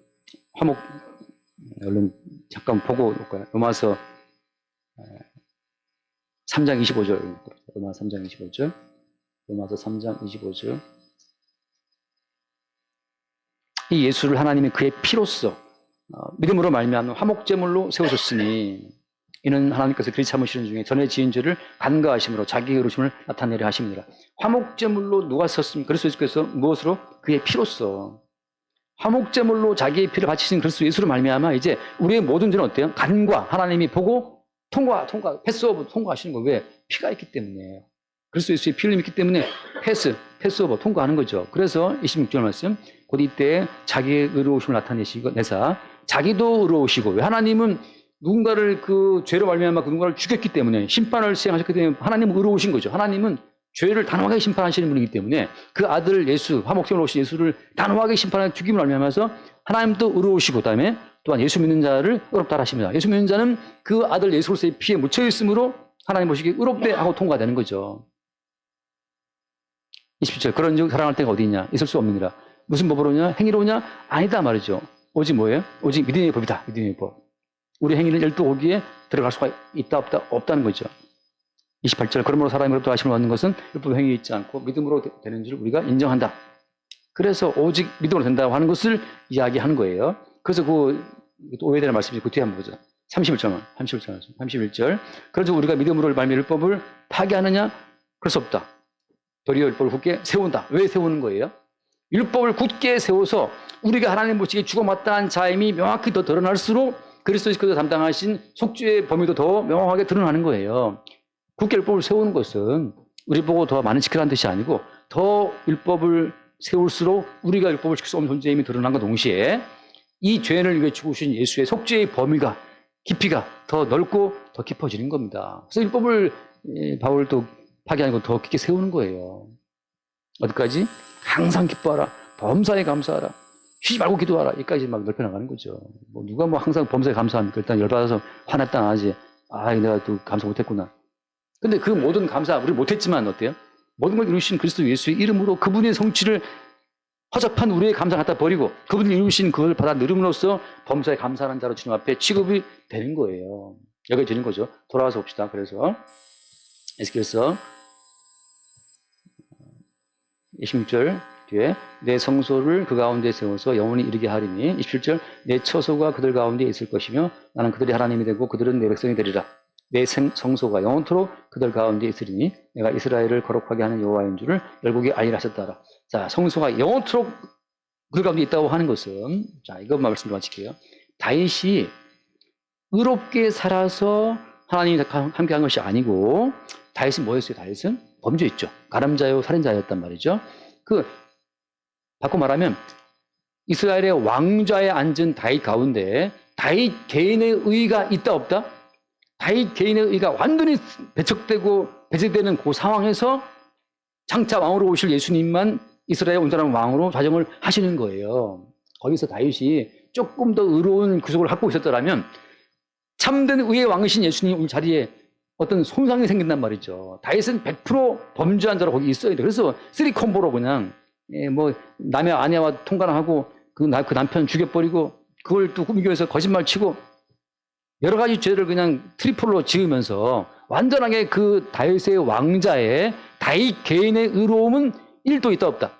화목, 얼른 잠깐 보고 올까요? 로마서 3장 25절. 로마서 3장 25절. 로마서 3장 25절. 이 예수를 하나님이 그의 피로써 믿음으로 말미암는 화목제물로 세우셨으니 이는 하나님께서 그리 참으시는 중에 전에 지은 죄를 간과하심으로 자기의 의로우심을 나타내려 하심이니라. 화목제물로 누가 썼습니까? 그리스도 예수께서 무엇으로? 그의 피로써. 화목제물로 자기의 피를 바치신 그리스도 예수로 말미암아 이제 우리의 모든 죄는 어때요? 간과 하나님이 보고 패스오버 통과하시는 거예요. 왜? 피가 있기 때문에. 그리스도 예수의 피를 있기 때문에 패스오버 통과하는 거죠. 그래서 26절 말씀, 곧 이때 자기의 의로우심을 나타내시고 내사 자기도 의로우시고, 왜? 하나님은 누군가를 그 죄로 말미암아 그 누군가를 죽였기 때문에 심판을 시행하셨기 때문에 하나님은 의로우신 거죠. 하나님은 죄를 단호하게 심판하시는 분이기 때문에 그 아들 예수, 화목제물로 오신 예수를 단호하게 심판하여 죽임을 말미암아서 하나님도 의로우시고, 그다음에 또한 예수 믿는 자를 의롭다 하십니다. 예수 믿는 자는 그 아들 예수로서의 피에 묻혀 있으므로 하나님 보시기에 의롭대 하고 통과되는 거죠. 27절, 그런 즉 사랑할 때가 어디 있냐? 있을 수 없느니라. 무슨 법으로냐? 행위로냐? 아니다 말이죠. 오직 뭐예요? 오직 믿음의 법이다. 믿음의 법. 우리 행위는 열두 거기에 들어갈 수가 있다 없다는 거죠. 28절, 그러므로 사람이 의롭다 하심을 얻는 것은 율법 행위에 있지 않고 믿음으로 되는 줄 우리가 인정한다. 그래서 오직 믿음으로 된다고 하는 것을 이야기하는 거예요. 그래서 그 오해되는 말씀이 그 뒤에 한번 보죠. 31절. 그래서 우리가 믿음으로 말미암아 율법을 파괴하느냐? 그럴 수 없다. 도리어 율법을 굳게 세운다. 왜 세우는 거예요? 율법을 굳게 세워서 우리가 하나님 보시기에 죽어마땅한 자임이 명확히 더 드러날수록 그리스도께서 담당하신 속죄의 범위도 더 명확하게 드러나는 거예요. 굳게 율법을 세우는 것은 우리 보고 더 많이 지키라는 뜻이 아니고 더 율법을 세울수록 우리가 율법을 지킬 수 없는 존재임이 드러난과 동시에 이 죄인을 위해 죽으신 예수의 속죄의 범위가 깊이가 더 넓고 더 깊어지는 겁니다. 그래서 율법을 바울도 파괴하는 거 더 깊게 세우는 거예요. 어디까지? 항상 기뻐하라. 범사에 감사하라. 쉬지 말고 기도하라. 여기까지 막 넓혀나가는 거죠. 뭐 누가 뭐 항상 범사에 감사합니까? 일단 열받아서 화났다 안 하지. 아, 내가 또 감사 못했구나. 근데 그 모든 감사, 우리 못했지만 어때요? 모든 걸 이루신 그리스도 예수의 이름으로 그분의 성취를 허접한 우리의 감사 갖다 버리고 그분이 이루신 그걸 받아들임으로써 범사에 감사하는 자로 주님 앞에 취급이 되는 거예요. 여기 되는 거죠. 돌아와서 봅시다. 그래서 에스겔서 26절 뒤에 내 성소를 그 가운데 세워서 영원히 이르게 하리니 27절 내 처소가 그들 가운데 있을 것이며 나는 그들이 하나님이 되고 그들은 내 백성이 되리라. 내 성소가 영원토록 그들 가운데 있으리니 내가 이스라엘을 거룩하게 하는 여호와인 줄을 열국에 알리라 하셨다라. 자, 성소가 영원토록 그들 가운데 있다고 하는 것은, 자, 이것만 말씀 좀 마칠게요. 다윗이 의롭게 살아서 하나님이 함께 한 것이 아니고 다윗은 뭐였어요? 다윗은 범죄했죠. 가늠자요 살인자였단 말이죠. 바꿔 말하면 이스라엘의 왕좌에 앉은 다윗 가운데 다윗 개인의 의가 있다 없다? 다윗 개인의 의가 완전히 배척되는 그 상황에서 장차 왕으로 오실 예수님만 이스라엘 온전한 왕으로 좌정을 하시는 거예요. 거기서 다윗이 조금 더 의로운 구속을 갖고 있었더라면 참된 의의 왕이신 예수님 올 자리에 어떤 손상이 생긴단 말이죠. 다윗은 100% 범죄한 자로 거기 있어야 돼. 그래서 쓰리콤보로 그냥 뭐 남의 아내와 통관하고 그 남편 죽여버리고 그걸 또 꾸미기 거짓말 치고 여러 가지 죄를 그냥 트리플로 지으면서 완전하게 그 다윗의 왕자에 다윗 개인의 의로움은 1도 있다 없다.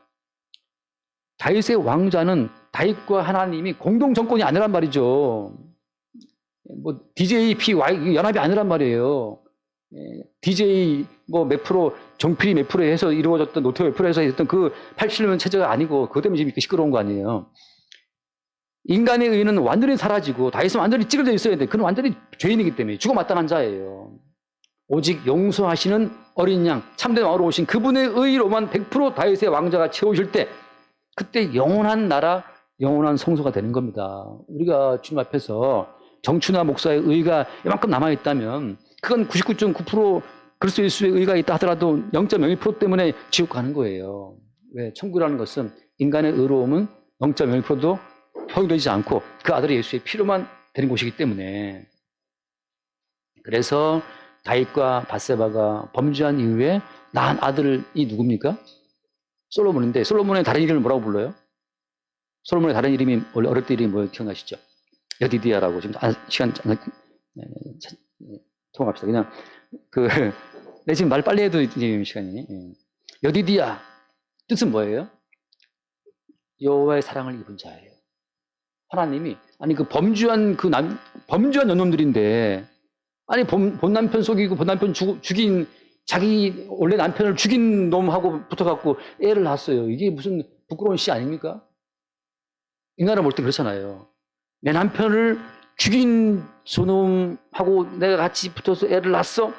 다윗의 왕자는 다윗과 하나님이 공동 정권이 아니란 말이죠. 뭐 DJP 연합이 아니란 말이에요. DJ 뭐 몇 프로 정필이 몇 프로 해서 이루어졌던 노태 몇 프로 해서 했던 그 87년 체제가 아니고 그것 때문에 지금 이렇게 시끄러운 거 아니에요. 인간의 의는 완전히 사라지고 다윗은 완전히 찌그러져 있어야 돼. 그는 완전히 죄인이기 때문에 죽어 마땅한 자예요. 오직 용서하시는 어린 양 참된 왕으로 오신 그분의 의로만 100% 다윗의 왕자가 채우실 때 그때 영원한 나라 영원한 성소가 되는 겁니다. 우리가 주님 앞에서 정추나 목사의 의가 이만큼 남아있다면 그건 99.9% 그리스도 예수의 의가 있다 하더라도 0.01% 때문에 지옥 가는 거예요. 왜? 천국이라는 것은 인간의 의로움은 0.01%도 허용되지 않고 그 아들의 예수의 피로만 되는 곳이기 때문에. 그래서 다윗과 밧세바가 범죄한 이후에 낳은 아들이 누굽니까? 솔로몬인데 솔로몬의 다른 이름을 뭐라고 불러요? 솔로몬의 다른 이름이 원래 어릴 때 이름이 뭐예요? 기억나시죠? 여디디아라고. 지금 시간 통합합시다. 그냥 내 지금 말 빨리 해도 이제 시간이. 여디디아 뜻은 뭐예요? 여호와의 사랑을 입은 자예요. 하나님이 아니 그 범죄한 연놈들인데 아니 본 남편 속이고 본 남편 죽인 자기 원래 남편을 죽인 놈하고 붙어갖고 애를 낳았어요. 이게 무슨 부끄러운 시 아닙니까? 인간을 볼 때 그렇잖아요. 내 남편을 죽인 저놈하고 내가 같이 붙어서 애를 낳았어?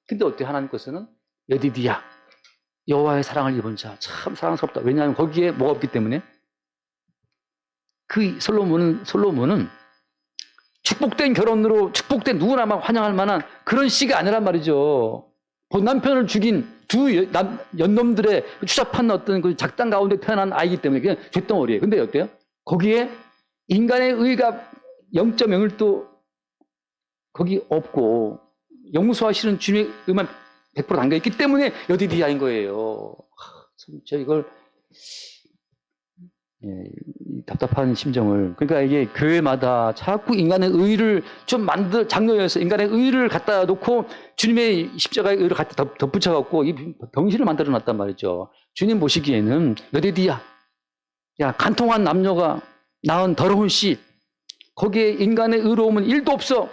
근데 어때? 하나님께서는 여디디야 여호와의 사랑을 입은 자 참 사랑스럽다. 왜냐하면 거기에 뭐가 없기 때문에 그 솔로몬은 축복된 결혼으로 축복된 누구나 막 환영할 만한 그런 씨가 아니란 말이죠. 본 남편을 죽인 두 연놈들의 추잡한 어떤 그 작당 가운데 태어난 아이기 때문에 그냥 쇳덩어리예요. 근데 어때요? 거기에 인간의 의가 0.01도 거기 없고 용서하시는 주님의 의만 100% 담겨있기 때문에 여디디아인 거예요. 참, 이걸 답답한 심정을. 그러니까 이게 교회마다 자꾸 인간의 의를 좀 장로여서 인간의 의를 갖다 놓고 주님의 십자가의 의를 갖다 덧붙여갖고 이 병신을 만들어 놨단 말이죠. 주님 보시기에는 여디디아, 야, 간통한 남녀가 낳은 더러운 씨, 거기에 인간의 의로움은 1도 없어.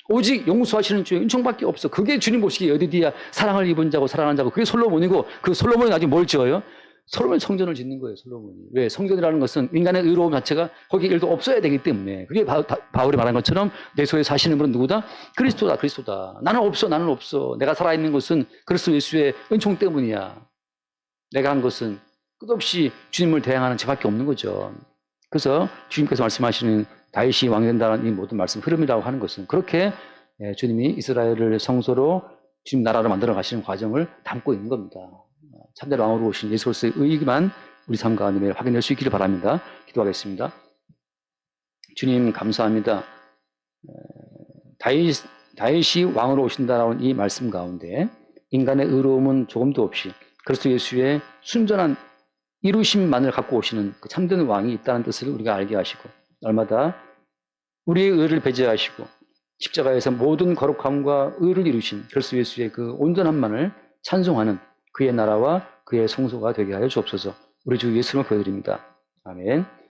오직 용서하시는 주의 은총밖에 없어. 그게 주님 보시기에 여디디아, 사랑을 입은 자고 사랑하는 자고. 그게 솔로몬이고 그 솔로몬이 나중에 뭘 지어요? 솔로몬이 성전을 짓는 거예요. 솔로몬이. 왜? 성전이라는 것은 인간의 의로움 자체가 거기에 1도 없어야 되기 때문에. 그게 바울이 말한 것처럼 내 속에 사시는 분은 누구다? 그리스도다. 그리스도다. 나는 없어. 내가 살아있는 것은 그리스도 예수의 은총 때문이야. 내가 한 것은 끝없이 주님을 대항하는 저밖에 없는 거죠. 그래서 주님께서 말씀하시는 다윗이 왕이 된다는 이 모든 말씀 흐름이라고 하는 것은 그렇게 주님이 이스라엘을 성소로 주님 나라로 만들어 가시는 과정을 담고 있는 겁니다. 참된 왕으로 오신 예수 그리스도의 의만 우리 삶 가운데 확인될 수 있기를 바랍니다. 기도하겠습니다. 주님 감사합니다. 다윗이 왕으로 오신다라는 이 말씀 가운데 인간의 의로움은 조금도 없이 그리스도 예수의 순전한 이루심만을 갖고 오시는 그 참된 왕이 있다는 뜻을 우리가 알게 하시고 날마다 우리의 의를 배제하시고 십자가에서 모든 거룩함과 의를 이루신 그리스도 예수의 그 온전함만을 찬송하는 그의 나라와 그의 성소가 되게 하여 주옵소서. 우리 주 예수님을 보여드립니다. 아멘.